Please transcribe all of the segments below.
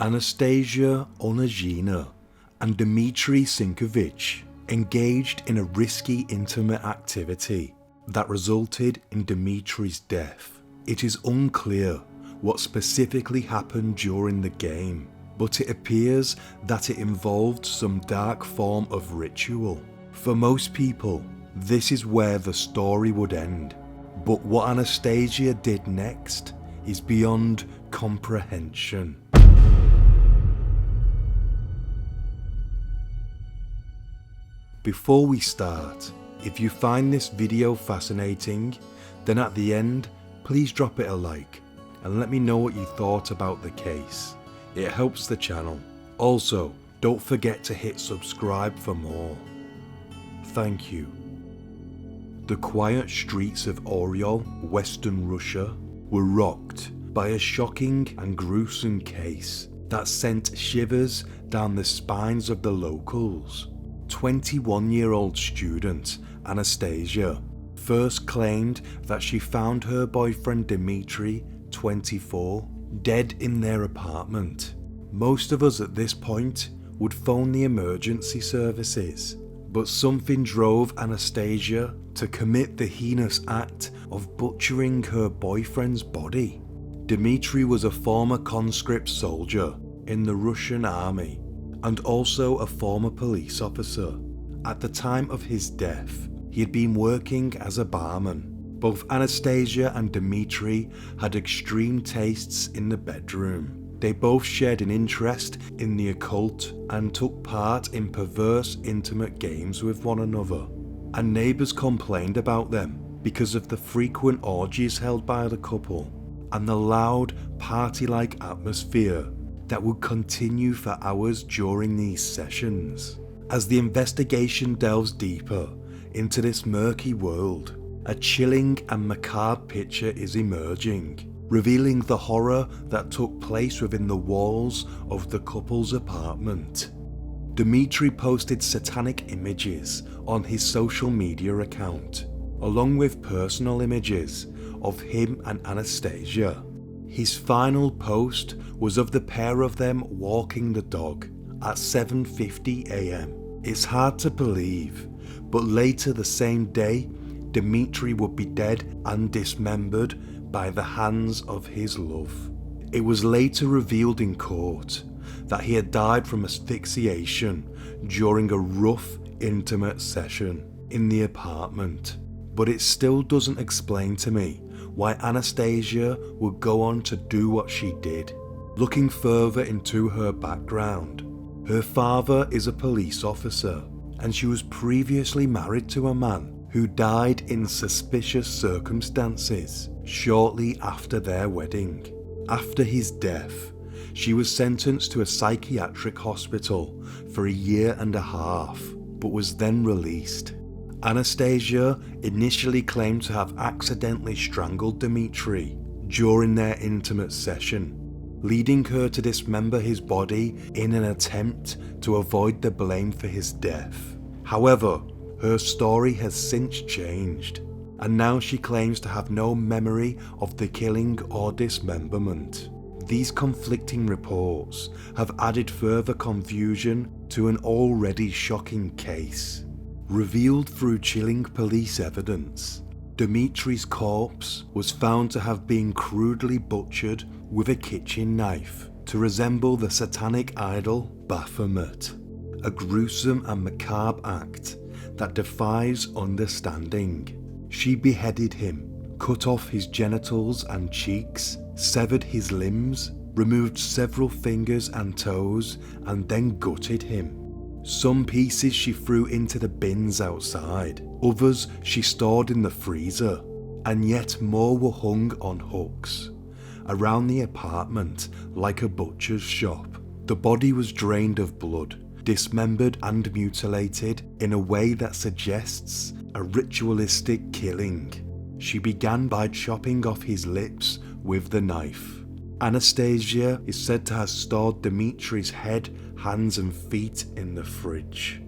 Anastasia, Onegina, and Dmitry Sinkevich engaged in a risky intimate activity that resulted in Dmitry's death. It is unclear what specifically happened during the game, but it appears that it involved some dark form of ritual. For most people, this is where the story would end, but what Anastasia did next is beyond comprehension. Before we start, if you find this video fascinating, then at the end, please drop it a like and let me know what you thought about the case. It helps the channel. Also, don't forget to hit subscribe for more. Thank you. The quiet streets of Oryol, Western Russia, were rocked by a shocking and gruesome case that sent shivers down the spines of the locals. 21-year-old student Anastasia first claimed that she found her boyfriend Dmitry, 24, dead in their apartment. Most of us at this point would phone the emergency services, but something drove Anastasia to commit the heinous act of butchering her boyfriend's body. Dmitry was a former conscript soldier in the Russian army and also a former police officer. At the time of his death, he had been working as a barman. Both Anastasia and Dmitry had extreme tastes in the bedroom. They both shared an interest in the occult and took part in perverse intimate games with one another. And neighbours complained about them because of the frequent orgies held by the couple and the loud party-like atmosphere that would continue for hours during these sessions. As the investigation delves deeper into this murky world, a chilling and macabre picture is emerging, revealing the horror that took place within the walls of the couple's apartment. Dmitry posted satanic images on his social media account, along with personal images of him and Anastasia. His final post was of the pair of them walking the dog at 7:50 AM. It's hard to believe, but later the same day, Dmitry would be dead and dismembered by the hands of his love. It was later revealed in court that he had died from asphyxiation during a rough, intimate session in the apartment, but it still doesn't explain to me why Anastasia would go on to do what she did. Looking further into her background, her father is a police officer, and she was previously married to a man who died in suspicious circumstances shortly after their wedding. After his death, she was sentenced to a psychiatric hospital for a year and a half, but was then released. Anastasia initially claimed to have accidentally strangled Dmitry during their intimate session, leading her to dismember his body in an attempt to avoid the blame for his death. However, her story has since changed, and now she claims to have no memory of the killing or dismemberment. These conflicting reports have added further confusion to an already shocking case. Revealed through chilling police evidence, Dmitry's corpse was found to have been crudely butchered with a kitchen knife to resemble the satanic idol Baphomet, a gruesome and macabre act that defies understanding. She beheaded him, cut off his genitals and cheeks, severed his limbs, removed several fingers and toes, and then gutted him. Some pieces she threw into the bins outside, others she stored in the freezer, and yet more were hung on hooks around the apartment like a butcher's shop. The body was drained of blood, dismembered and mutilated in a way that suggests a ritualistic killing. She began by chopping off his lips with the knife. Anastasia is said to have stored Dmitry's head, hands and feet in the fridge.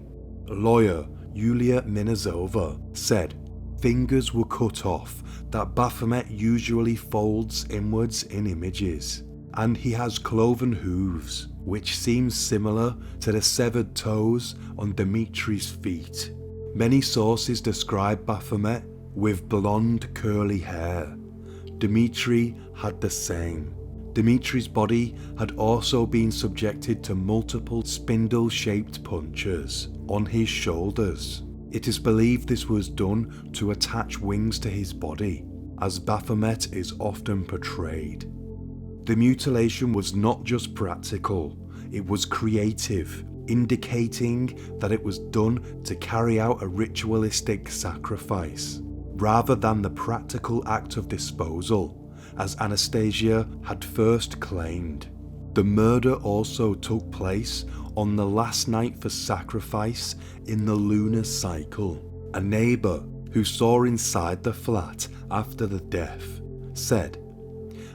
Lawyer Yulia Minazova said fingers were cut off that Baphomet usually folds inwards in images, and he has cloven hooves, which seems similar to the severed toes on Dmitry's feet. Many sources describe Baphomet with blonde curly hair. Dmitry had the same. Dmitry's body had also been subjected to multiple spindle-shaped punctures on his shoulders. It is believed this was done to attach wings to his body, as Baphomet is often portrayed. The mutilation was not just practical, it was creative, indicating that it was done to carry out a ritualistic sacrifice, rather than the practical act of disposal, as Anastasia had first claimed. The murder also took place on the last night for sacrifice in the lunar cycle. A neighbour who saw inside the flat after the death said,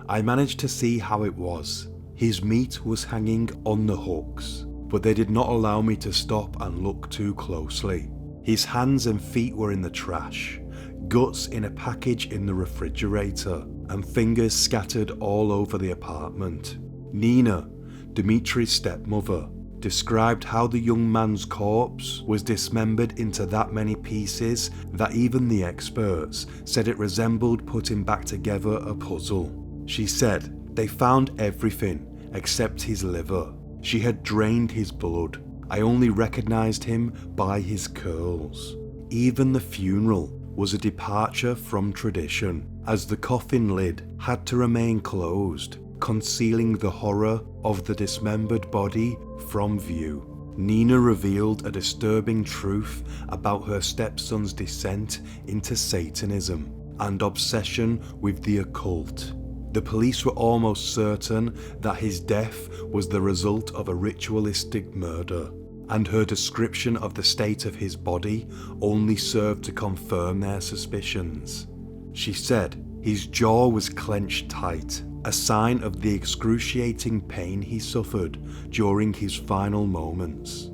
"I managed to see how it was. His meat was hanging on the hooks, but they did not allow me to stop and look too closely. His hands and feet were in the trash, guts in a package in the refrigerator, and fingers scattered all over the apartment." Nina, Dmitry's stepmother, described how the young man's corpse was dismembered into that many pieces that even the experts said it resembled putting back together a puzzle. She said, "They found everything except his liver. She had drained his blood. I only recognized him by his curls." Even the funeral was a departure from tradition, as the coffin lid had to remain closed, concealing the horror of the dismembered body from view. Nina revealed a disturbing truth about her stepson's descent into Satanism and obsession with the occult. The police were almost certain that his death was the result of a ritualistic murder, and her description of the state of his body only served to confirm their suspicions. She said his jaw was clenched tight, a sign of the excruciating pain he suffered during his final moments.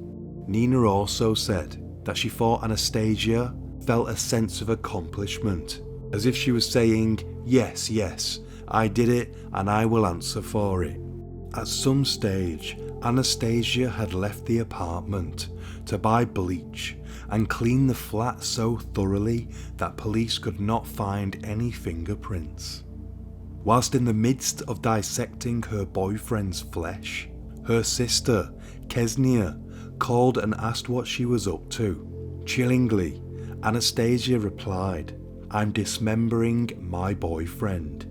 Nina also said that she thought Anastasia felt a sense of accomplishment, as if she was saying, "Yes, yes, I did it and I will answer for it." At some stage, Anastasia had left the apartment to buy bleach and clean the flat so thoroughly that police could not find any fingerprints. Whilst in the midst of dissecting her boyfriend's flesh, her sister, Ksenia, called and asked what she was up to. Chillingly, Anastasia replied, "I'm dismembering my boyfriend."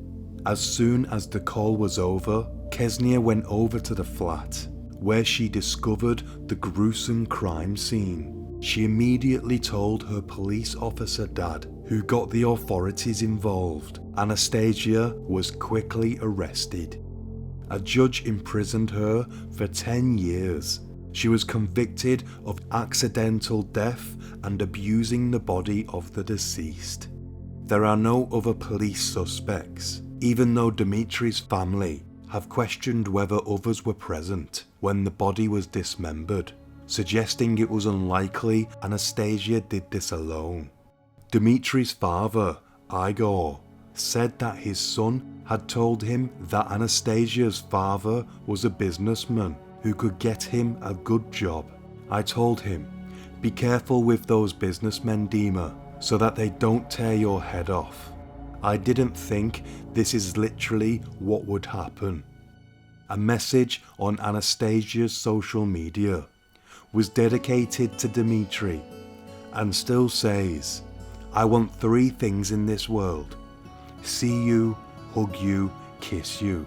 As soon as the call was over, Ksenia went over to the flat, where she discovered the gruesome crime scene. She immediately told her police officer dad, who got the authorities involved. Anastasia was quickly arrested. A judge imprisoned her for 10 years. She was convicted of accidental death and abusing the body of the deceased. There are no other police suspects, even though Dmitry's family have questioned whether others were present when the body was dismembered, suggesting it was unlikely Anastasia did this alone. Dmitry's father, Igor, said that his son had told him that Anastasia's father was a businessman who could get him a good job. "I told him, be careful with those businessmen, Dima, so that they don't tear your head off. I didn't think this is literally what would happen." A message on Anastasia's social media was dedicated to Dmitry and still says, "I want 3 things in this world: see you, hug you, kiss you."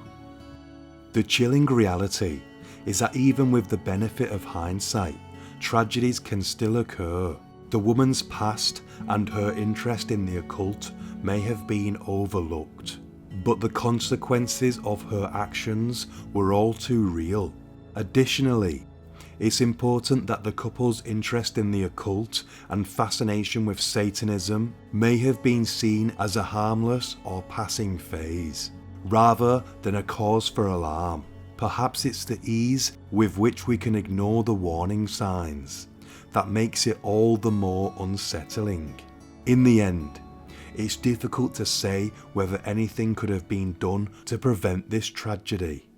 The chilling reality is that even with the benefit of hindsight, tragedies can still occur. The woman's past and her interest in the occult may have been overlooked, but the consequences of her actions were all too real. Additionally, it's important that the couple's interest in the occult and fascination with Satanism may have been seen as a harmless or passing phase, rather than a cause for alarm. Perhaps it's the ease with which we can ignore the warning signs that makes it all the more unsettling. In the end, it's difficult to say whether anything could have been done to prevent this tragedy.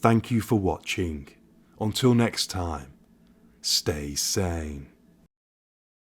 Thank you for watching. Until next time, stay sane.